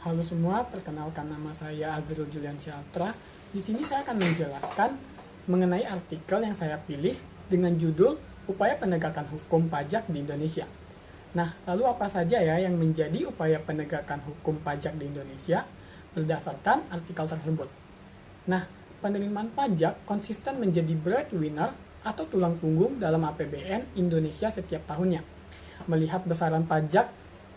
Halo semua, perkenalkan nama saya Azrul Julian Syatra. Di sini saya akan menjelaskan mengenai artikel yang saya pilih dengan judul Upaya Penegakan Hukum Pajak di Indonesia. Nah, lalu apa saja ya yang menjadi upaya penegakan hukum pajak di Indonesia berdasarkan artikel tersebut? Nah, penerimaan pajak konsisten menjadi breadwinner atau tulang punggung dalam APBN Indonesia setiap tahunnya. Melihat besaran pajak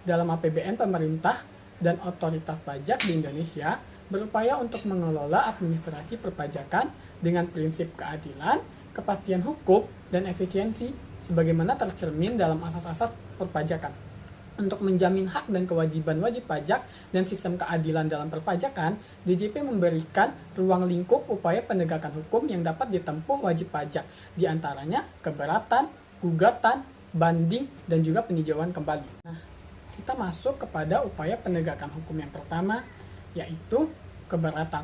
dalam APBN pemerintah dan otoritas pajak di Indonesia berupaya untuk mengelola administrasi perpajakan dengan prinsip keadilan, kepastian hukum, dan efisiensi sebagaimana tercermin dalam asas-asas perpajakan. Untuk menjamin hak dan kewajiban wajib pajak dan sistem keadilan dalam perpajakan, DJP memberikan ruang lingkup upaya penegakan hukum yang dapat ditempuh wajib pajak, diantaranya keberatan, gugatan, banding, dan juga peninjauan kembali. Nah, kita masuk kepada upaya penegakan hukum yang pertama, yaitu keberatan.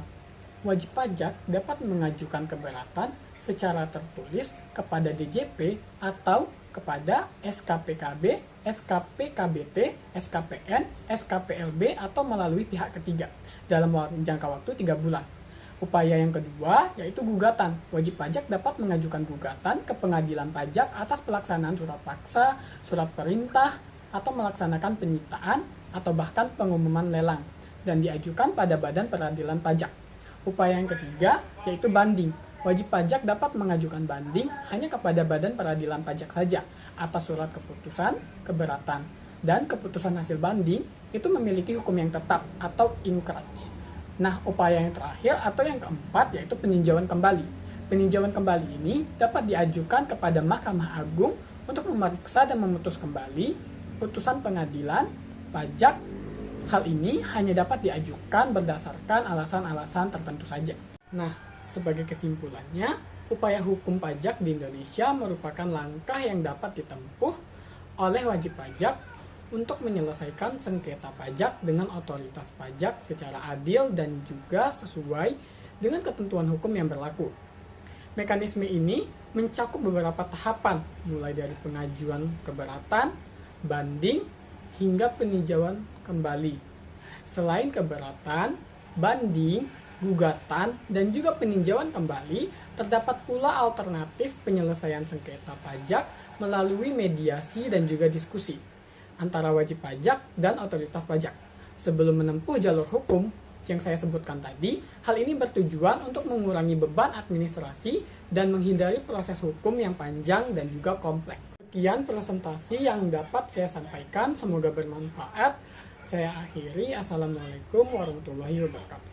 Wajib pajak dapat mengajukan keberatan secara tertulis kepada DJP atau kepada SKPKB, SKPKBT, SKPN, SKPLB, atau melalui pihak ketiga dalam jangka waktu 3 bulan. Upaya yang kedua yaitu gugatan. Wajib pajak dapat mengajukan gugatan ke pengadilan pajak atas pelaksanaan surat paksa, surat perintah, atau melaksanakan penyitaan atau bahkan pengumuman lelang dan diajukan pada Badan Peradilan Pajak. Upaya yang ketiga yaitu banding. Wajib pajak dapat mengajukan banding hanya kepada Badan Peradilan Pajak saja atas surat keputusan keberatan, dan keputusan hasil banding itu memiliki hukum yang tetap atau inkrah. Nah, upaya yang terakhir atau yang keempat yaitu peninjauan kembali. Peninjauan kembali ini dapat diajukan kepada Mahkamah Agung untuk memeriksa dan memutus kembali putusan pengadilan pajak. Hal ini hanya dapat diajukan berdasarkan alasan-alasan tertentu saja. Nah, sebagai kesimpulannya, upaya hukum pajak di Indonesia merupakan langkah yang dapat ditempuh oleh wajib pajak untuk menyelesaikan sengketa pajak dengan otoritas pajak secara adil dan juga sesuai dengan ketentuan hukum yang berlaku. Mekanisme ini mencakup beberapa tahapan, mulai dari pengajuan keberatan, banding, hingga peninjauan kembali. Selain keberatan, banding, gugatan, dan juga peninjauan kembali, terdapat pula alternatif penyelesaian sengketa pajak melalui mediasi dan juga diskusi antara wajib pajak dan otoritas pajak. Sebelum menempuh jalur hukum yang saya sebutkan tadi, hal ini bertujuan untuk mengurangi beban administrasi dan menghindari proses hukum yang panjang dan juga kompleks. Sekian presentasi yang dapat saya sampaikan, semoga bermanfaat. Saya akhiri, Assalamualaikum warahmatullahi wabarakatuh.